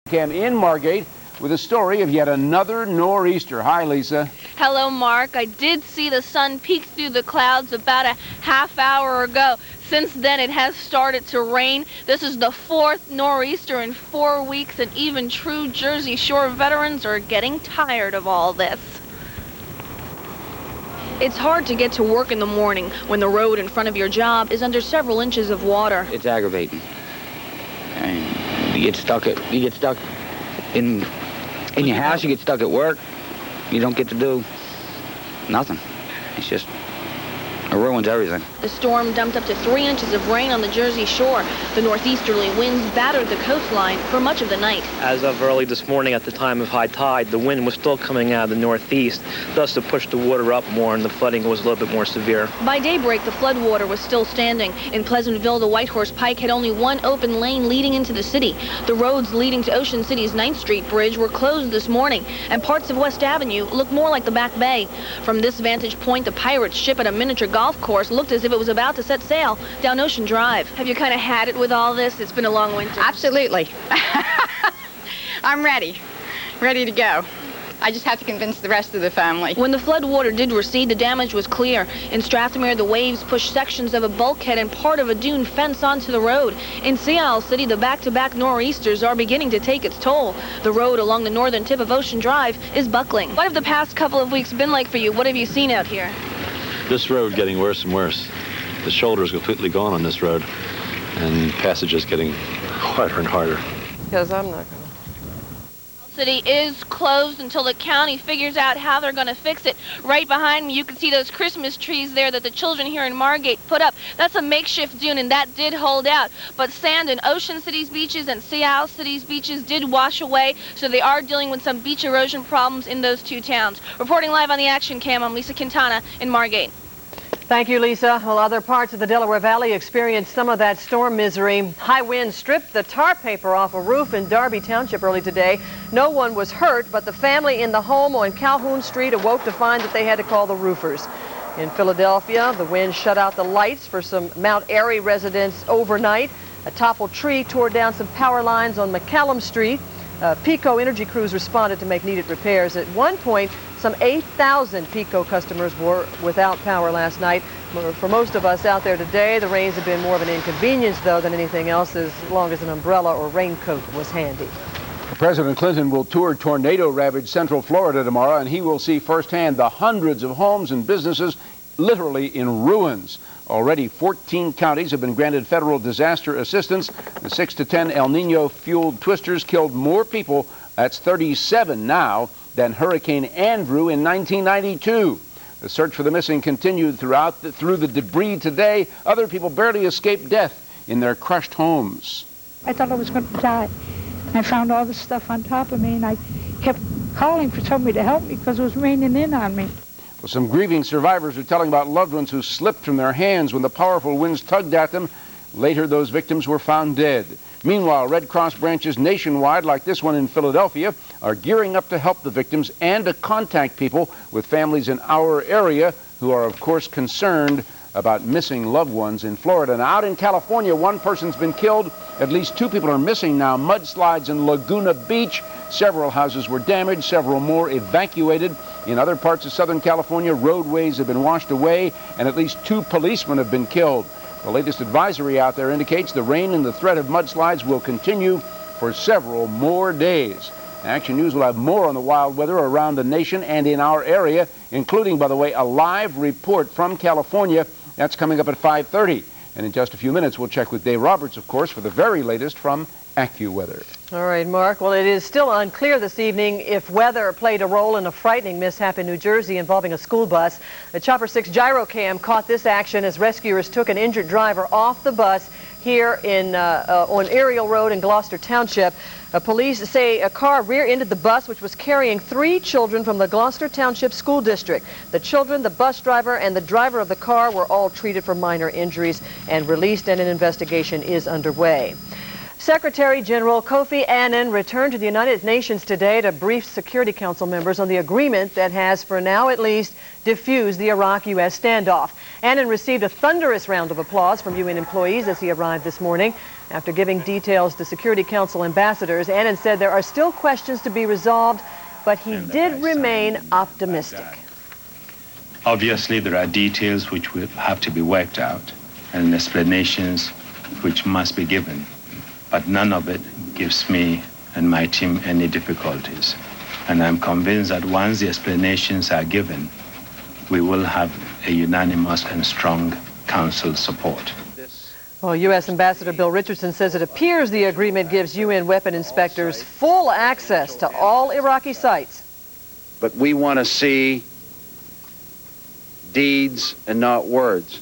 Cam in Margate with a story of yet another nor'easter. Hi, Lisa. Hello, Mark. I did see the sun peek through the clouds about a half hour ago. Since then, it has started to rain. This is the fourth nor'easter in 4 weeks, and even true Jersey Shore veterans are getting tired of all this. It's hard to get to work in the morning when the road in front of your job is under several inches of water. It's aggravating. And you get stuck in your house, you get stuck at work, you don't get to do nothing. It's just, it ruins everything. The storm dumped up to 3 inches of rain on the Jersey Shore. The northeasterly winds battered the coastline for much of the night. As of early this morning at the time of high tide, the wind was still coming out of the northeast, thus it pushed the water up more and the flooding was a little bit more severe. By daybreak, the floodwater was still standing. In Pleasantville, the Whitehorse Pike had only one open lane leading into the city. The roads leading to Ocean City's 9th Street Bridge were closed this morning, and parts of West Avenue look more like the Back Bay. From this vantage point, the Pirates ship at a miniature golf course looked as if it was about to set sail down Ocean Drive. Have you kind of had it with all this? It's been a long winter. Absolutely. I'm ready to go. I just have to convince the rest of the family. When the floodwater did recede, the damage was clear. In Strathmere, the waves pushed sections of a bulkhead and part of a dune fence onto the road. In Sea Isle City, the back-to-back nor'easters are beginning to take its toll. The road along the northern tip of Ocean Drive is buckling. What have the past couple of weeks been like for you? What have you seen out here? This road getting worse and worse. The shoulder is completely gone on this road, and passage is getting harder and harder. Because I'm not going to. City is closed until the county figures out how they're going to fix it. Right behind me, you can see those Christmas trees there that the children here in Margate put up. That's a makeshift dune, and that did hold out. But sand in Ocean City's beaches and Sea Isle City's beaches did wash away, so they are dealing with some beach erosion problems in those two towns. Reporting live on the Action Cam, I'm Lisa Quintana in Margate. Thank you, Lisa. Well, other parts of the Delaware Valley experienced some of that storm misery. High winds stripped the tar paper off a roof in Darby Township early today. No one was hurt, but the family in the home on Calhoun Street awoke to find that they had to call the roofers. In Philadelphia, the wind shut out the lights for some Mount AIRY residents overnight. A toppled tree tore down some power lines on McCallum Street. PECO energy crews responded to make needed repairs. At one point, some 8,000 PECO customers were without power last night. For most of us out there today, the rains have been more of an inconvenience, though, than anything else, as long as an umbrella or raincoat was handy. President Clinton will tour tornado-ravaged Central Florida tomorrow, and he will see firsthand the hundreds of homes and businesses literally in ruins. Already 14 counties have been granted federal disaster assistance. The 6 to 10 El Nino-fueled twisters killed more people, that's 37 now, than Hurricane Andrew in 1992. The search for the missing continued through the debris today. Other people barely escaped death in their crushed homes. I thought I was going to die. I found all this stuff on top of me, and I kept calling for somebody to help me because it was raining in on me. Well, some grieving survivors are telling about loved ones who slipped from their hands when the powerful winds tugged at them. Later, those victims were found dead. Meanwhile, Red Cross branches nationwide, like this one in Philadelphia, are gearing up to help the victims and to contact people with families in our area who are, of course, concerned about missing loved ones in Florida. Now, out in California, one person's been killed. At least 2 people are missing now. Mudslides in Laguna Beach. Several houses were damaged, several more evacuated. In other parts of Southern California, roadways have been washed away, and at least 2 policemen have been killed. The latest advisory out there indicates the rain and the threat of mudslides will continue for several more days. Action News will have more on the wild weather around the nation and in our area, including, by the way, a live report from California. That's coming up at 5:30. And in just a few minutes, we'll check with Dave Roberts, of course, for the very latest from AccuWeather. All right, Mark. Well, it is still unclear this evening if weather played a role in a frightening mishap in New Jersey involving a school bus. The Chopper 6 Gyro-Cam caught this action as rescuers took an injured driver off the bus here on Ariel Road in Gloucester Township. Police say a car rear-ended the bus, which was carrying 3 children from the Gloucester Township School District. The children, the bus driver, and the driver of the car were all treated for minor injuries and released, and an investigation is underway. Secretary General Kofi Annan returned to the United Nations today to brief Security Council members on the agreement that has, for now at least, diffused the Iraq-U.S. standoff. Annan received a thunderous round of applause from UN employees as he arrived this morning. After giving details to Security Council ambassadors, Annan said there are still questions to be resolved, but he did remain optimistic. Obviously, there are details which will have to be worked out and explanations which must be given, but none of it gives me and my team any difficulties. And I'm convinced that once the explanations are given, we will have a unanimous and strong council support. Well, U.S. Ambassador Bill Richardson says it appears the agreement gives UN weapon inspectors full access to all Iraqi sites. But we want to see deeds and not words.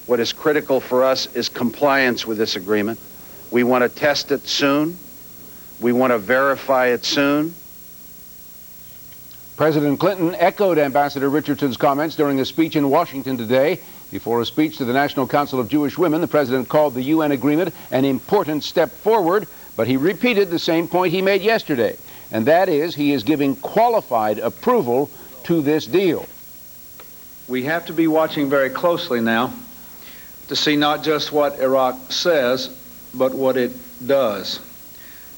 What is critical for us is compliance with this agreement. We want to test it soon. We want to verify it soon. President Clinton echoed Ambassador Richardson's comments during a speech in Washington today. Before a speech to the National Council of Jewish Women, the president called the UN agreement an important step forward, but he repeated the same point he made yesterday, and that is he is giving qualified approval to this deal. We have to be watching very closely now to see not just what Iraq says, but what it does.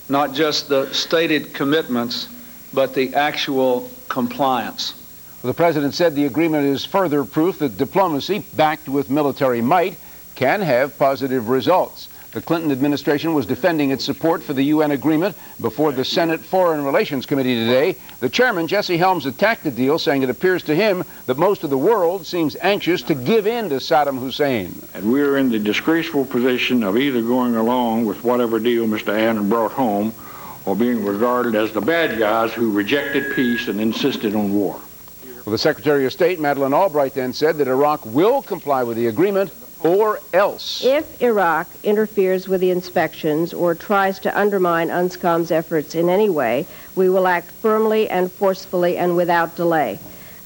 Not just the stated commitments, but the actual compliance. The president said the agreement is further proof that diplomacy, backed with military might, can have positive results. The Clinton administration was defending its support for the UN agreement before the Senate Foreign Relations Committee today. The chairman, Jesse Helms, attacked the deal, saying it appears to him that most of the world seems anxious to give in to Saddam Hussein. And we're in the disgraceful position of either going along with whatever deal Mr. Annan brought home or being regarded as the bad guys who rejected peace and insisted on war. Well, the Secretary of State, Madeleine Albright, then said that Iraq will comply with the agreement or else. If Iraq interferes with the inspections or tries to undermine UNSCOM's efforts in any way, we will act firmly and forcefully and without delay.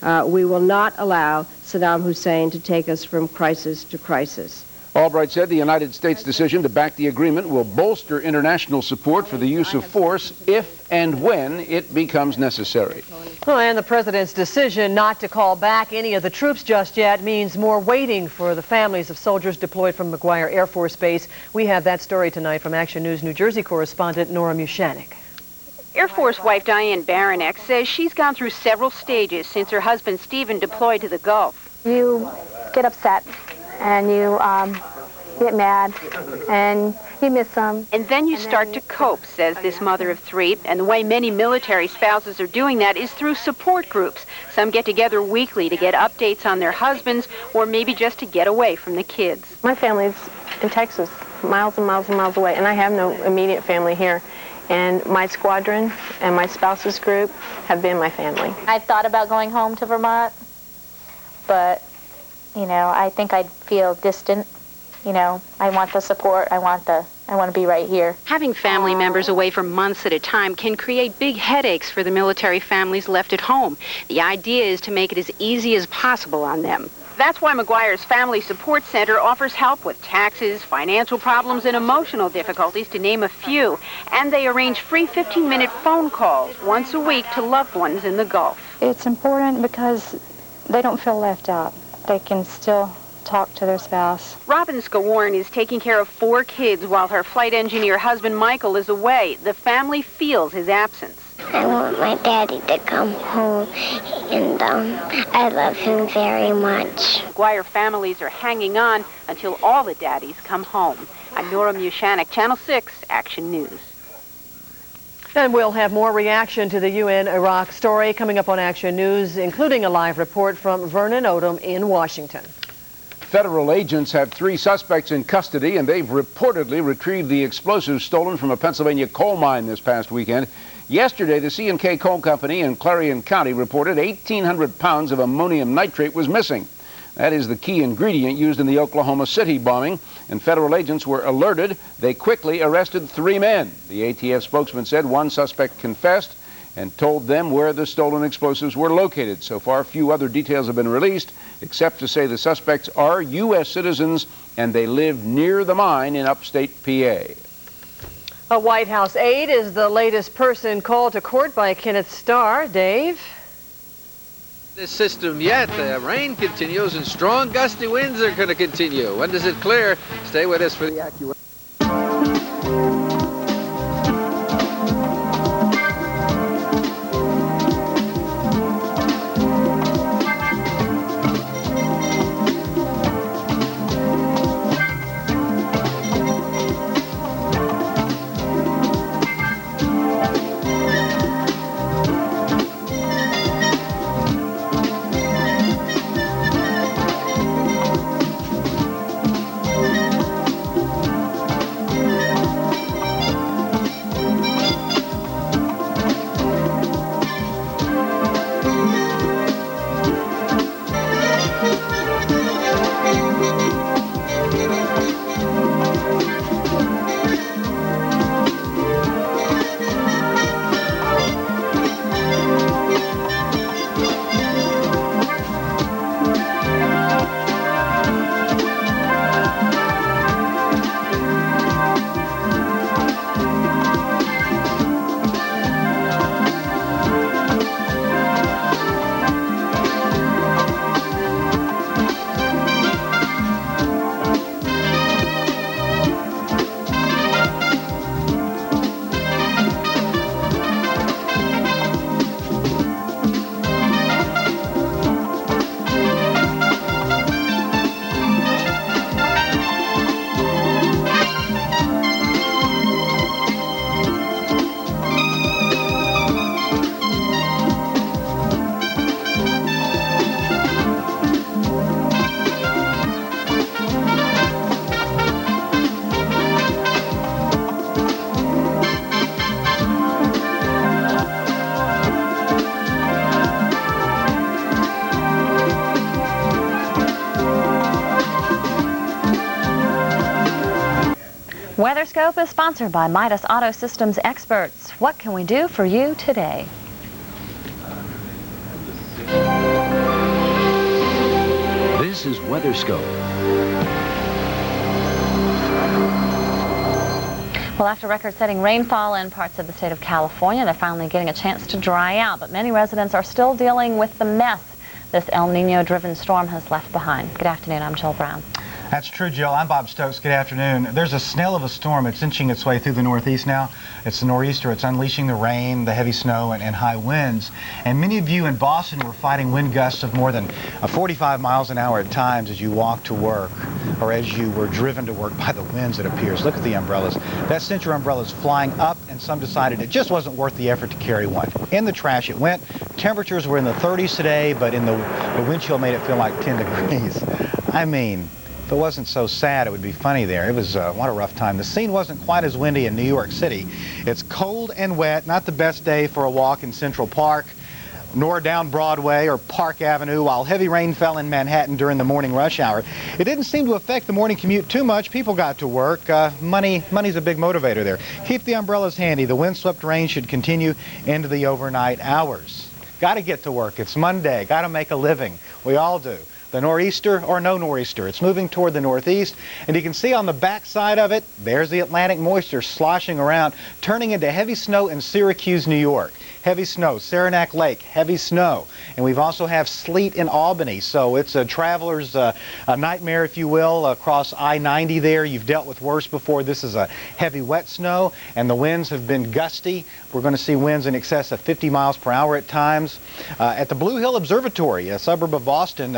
We will not allow Saddam Hussein to take us from crisis to crisis. Albright said the United States' decision to back the agreement will bolster international support for the use of force if and when it becomes necessary. Oh, and the president's decision not to call back any of the troops just yet means more waiting for the families of soldiers deployed from McGuire Air Force Base. We have that story tonight from Action News New Jersey correspondent Nora Mushanik. Air Force wife Diane Baranek says she's gone through several stages since her husband Stephen deployed to the Gulf. You get upset and you get mad and you miss them. And then you start to cope, says this mother of three. And the way many military spouses are doing that is through support groups. Some get together weekly to get updates on their husbands or maybe just to get away from the kids. My family's in Texas, miles and miles and miles away, and I have no immediate family here. And my squadron and my spouse's group have been my family. I thought about going home to Vermont, but you know, I think I'd feel distant. You know, I want the support. I want to be right here. Having family members away for months at a time can create big headaches for the military families left at home. The idea is to make it as easy as possible on them. That's why McGuire's Family Support Center offers help with taxes, financial problems, and emotional difficulties, to name a few. And they arrange free 15-minute phone calls once a week to loved ones in the Gulf. It's important because they don't feel left out. They can still talk to their spouse. Robin Scawarn is taking care of 4 kids while her flight engineer husband Michael is away. The family feels his absence. I want my daddy to come home, and I love him very much. McGuire families are hanging on until all the daddies come home. I'm Nora Mushanik, Channel 6 Action News. And we'll have more reaction to the UN Iraq story coming up on Action News, including a live report from Vernon Odom in Washington. Federal agents have 3 suspects in custody, and they've reportedly retrieved the explosives stolen from a Pennsylvania coal mine this past weekend. Yesterday, the C&K Coal Company in Clarion County reported 1,800 pounds of ammonium nitrate was missing. That is the key ingredient used in the Oklahoma City bombing, and federal agents were alerted. They quickly arrested 3 men. The ATF spokesman said one suspect confessed and told them where the stolen explosives were located. So far, few other details have been released, except to say the suspects are U.S. citizens and they live near the mine in upstate PA. A White House aide is the latest person called to court by Kenneth Starr. Dave? This system yet. The rain continues and strong gusty winds are going to continue. When does it clear? Stay with us for the AccuWeather. Weatherscope is sponsored by Midas Auto Systems experts. What can we do for you today? This is Weatherscope. Well, after record-setting rainfall in parts of the state of California, they're finally getting a chance to dry out, but many residents are still dealing with the mess this El Nino-driven storm has left behind. Good afternoon, I'm Jill Brown. That's true, Jill. I'm Bob Stokes. Good afternoon. There's a snail of a storm. It's inching its way through the Northeast now. It's the nor'easter. It's unleashing the rain, the heavy snow, and high winds. And many of you in Boston were fighting wind gusts of more than 45 miles an hour at times as you walked to work or as you were driven to work by the winds, it appears. Look at the umbrellas. That sent your umbrellas flying up, and some decided it just wasn't worth the effort to carry one. In the trash it went. Temperatures were in the 30s today, but in the wind chill made it feel like 10 degrees. I mean, if it wasn't so sad, it would be funny there. It was, what a rough time. The scene wasn't quite as windy in New York City. It's cold and wet, not the best day for a walk in Central Park, nor down Broadway or Park Avenue, while heavy rain fell in Manhattan during the morning rush hour. It didn't seem to affect the morning commute too much. People got to work. Money's a big motivator there. Keep the umbrellas handy. The windswept rain should continue into the overnight hours. Got to get to work. It's Monday. Got to make a living. We all do. The nor'easter or no nor'easter. It's moving toward the northeast, and you can see on the back side of it, there's the Atlantic moisture sloshing around, turning into heavy snow in Syracuse, New York. Heavy snow, Saranac Lake, heavy snow. And we've also have sleet in Albany, so it's a traveler's a nightmare, if you will, across I-90 there. You've dealt with worse before. This is a heavy wet snow, and the winds have been gusty. We're going to see winds in excess of 50 miles per hour at times. At the Blue Hill Observatory, a suburb of Boston,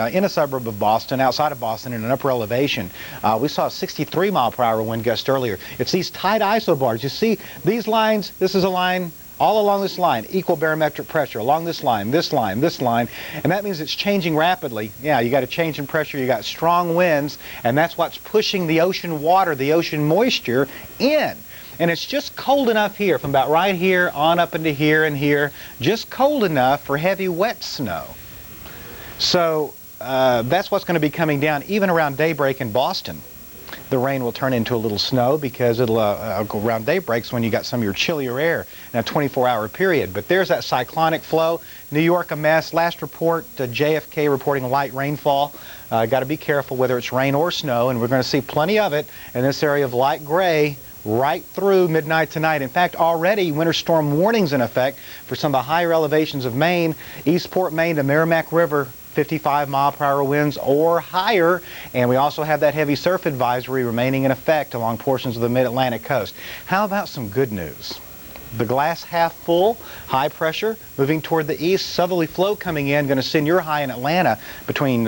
outside of Boston, in an upper elevation, we saw a 63 mile per hour wind gust earlier. It's these tight isobars. You see these lines, this is a line, all along this line, equal barometric pressure, along this line, this line, this line, and that means it's changing rapidly. Yeah, you got a change in pressure, you got strong winds, and that's what's pushing the ocean water, the ocean moisture in. And it's just cold enough here, from about right here on up into here and here, just cold enough for heavy wet snow. So that's what's going to be coming down even around daybreak in Boston. The rain will turn into a little snow because it'll go around daybreaks when you got some of your chillier air in a 24-hour period. But there's that cyclonic flow. New York a mess. Last report, JFK reporting light rainfall. Got to be careful whether it's rain or snow, and we're going to see plenty of it in this area of light gray right through midnight tonight. In fact, already winter storm warnings in effect for some of the higher elevations of Maine, Eastport, Maine to Merrimack River, 55-mile-per-hour winds or higher, and we also have that heavy surf advisory remaining in effect along portions of the mid-Atlantic coast. How about some good news? The glass half full, high pressure moving toward the east, southerly flow coming in, going to send your high in Atlanta between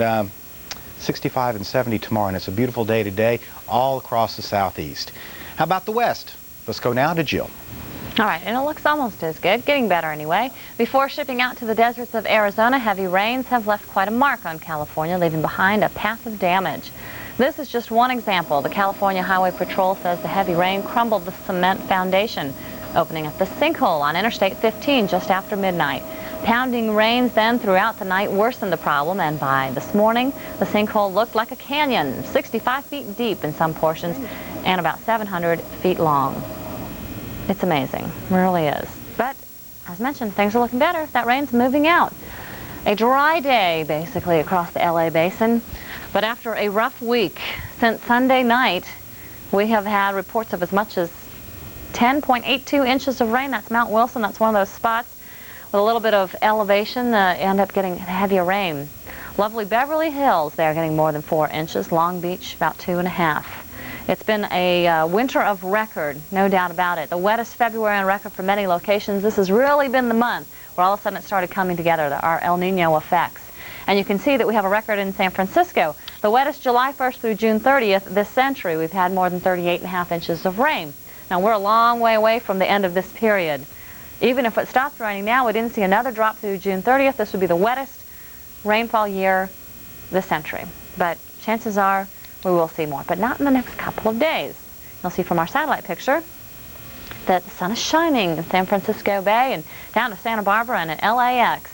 65 and 70 tomorrow, and it's a beautiful day today all across the southeast. How about the west? Let's go now to Jill. All right, and it looks almost as good, getting better anyway. Before shipping out to the deserts of Arizona, heavy rains have left quite a mark on California, leaving behind a path of damage. This is just one example. The California Highway Patrol says the heavy rain crumbled the cement foundation, opening up the sinkhole on Interstate 15 just after midnight. Pounding rains then throughout the night worsened the problem, and by this morning, the sinkhole looked like a canyon, 65 feet deep in some portions and about 700 feet long. It's amazing, it really is. But, as mentioned, things are looking better. That rain's moving out. A dry day, basically, across the LA basin. But after a rough week, since Sunday night, we have had reports of as much as 10.82 inches of rain. That's Mount Wilson. That's one of those spots with a little bit of elevation end up getting heavier rain. Lovely Beverly Hills, they're getting more than 4 inches. Long Beach, about 2.5. It's been a winter of record, no doubt about it. The wettest February on record for many locations. This has really been the month where all of a sudden it started coming together, our El Nino effects. And you can see that we have a record in San Francisco. The wettest July 1st through June 30th this century. We've had more than 38.5 inches of rain. Now, we're a long way away from the end of this period. Even if it stops raining now, we didn't see another drop through June 30th. This would be the wettest rainfall year this century. But chances are we will see more, but not in the next couple of days. You'll see from our satellite picture that the sun is shining in San Francisco Bay and down to Santa Barbara and in LAX.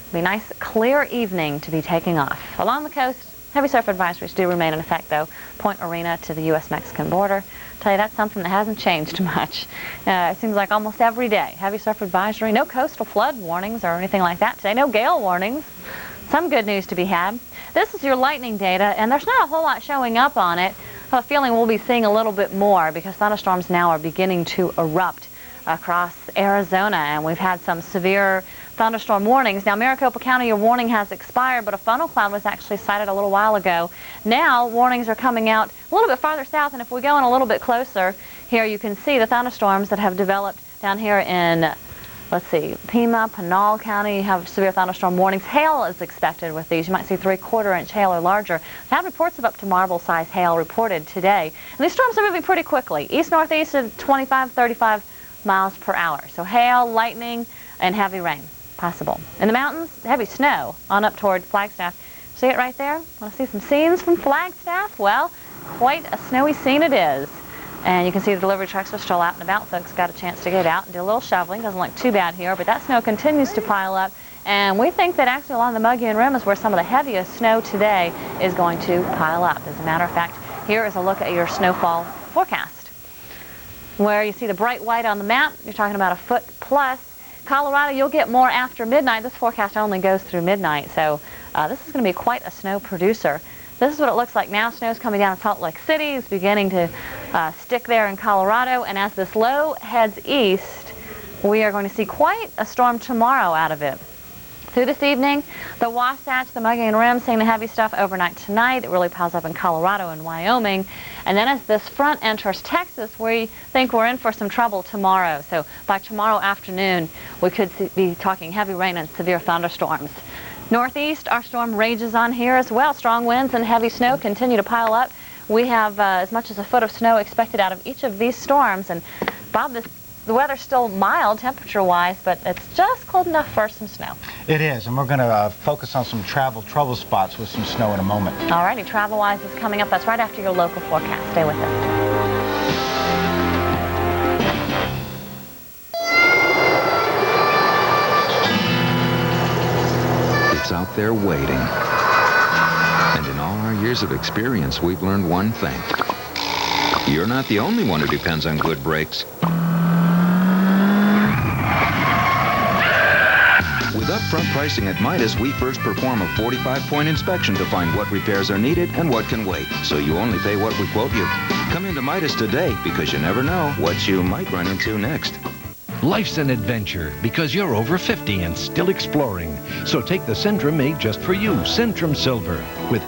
It'll be a nice, clear evening to be taking off. Along the coast, heavy surf advisories do remain in effect, though. Point Arena to the U.S.-Mexican border. I'll tell you, that's something that hasn't changed much. It seems like almost every day, heavy surf advisory. No coastal flood warnings or anything like that today. No gale warnings. Some good news to be had. This is your lightning data, and there's not a whole lot showing up on it. I have a feeling we'll be seeing a little bit more because thunderstorms now are beginning to erupt across Arizona, and we've had some severe thunderstorm warnings. Now, Maricopa County, your warning has expired, but a funnel cloud was actually sighted a little while ago. Now, warnings are coming out a little bit farther south, and if we go in a little bit closer, here you can see the thunderstorms that have developed down here in, let's see, Pima, Pinal County. You have severe thunderstorm warnings. Hail is expected with these. You might see 3/4 inch hail or larger. We've had reports of up to marble-size hail reported today. And these storms are moving pretty quickly. East-northeast at 25, 35 miles per hour. So hail, lightning, and heavy rain possible. In the mountains, heavy snow on up toward Flagstaff. See it right there? Want to see some scenes from Flagstaff? Well, quite a snowy scene it is. And you can see the delivery trucks are still out and about. Folks got a chance to get out and do a little shoveling. Doesn't look too bad here, but that snow continues to pile up. And we think that actually along the Mogollon Rim is where some of the heaviest snow today is going to pile up. As a matter of fact, here is a look at your snowfall forecast. Where you see the bright white on the map, you're talking about a foot plus. Colorado, you'll get more after midnight. This forecast only goes through midnight, so this is going to be quite a snow producer. This is what it looks like now. Snow's coming down in Salt Lake City. It's beginning to stick there in Colorado. And as this low heads east, we are going to see quite a storm tomorrow out of it. Through this evening, the Wasatch, the Mogollon Rim, seeing the heavy stuff overnight tonight. It really piles up in Colorado and Wyoming. And then as this front enters Texas, we think we're in for some trouble tomorrow. So by tomorrow afternoon, we could be talking heavy rain and severe thunderstorms. Northeast, our storm rages on here as well. Strong winds and heavy snow continue to pile up. We have as much as a foot of snow expected out of each of these storms. And Bob, the weather's still mild temperature-wise, but it's just cold enough for some snow. It is, and we're going to focus on some travel trouble spots with some snow in a moment. All righty, travel-wise is coming up. That's right after your local forecast. Stay with us. It's out there waiting. And in all our years of experience, we've learned one thing. You're not the only one who depends on good brakes. With up upfront pricing at Midas, we first perform a 45-point inspection to find what repairs are needed and what can wait, so you only pay what we quote you. Come into Midas today, because you never know what you might run into next. Life's an adventure because you're over 50 and still exploring. So take the Centrum made just for you, Centrum Silver, with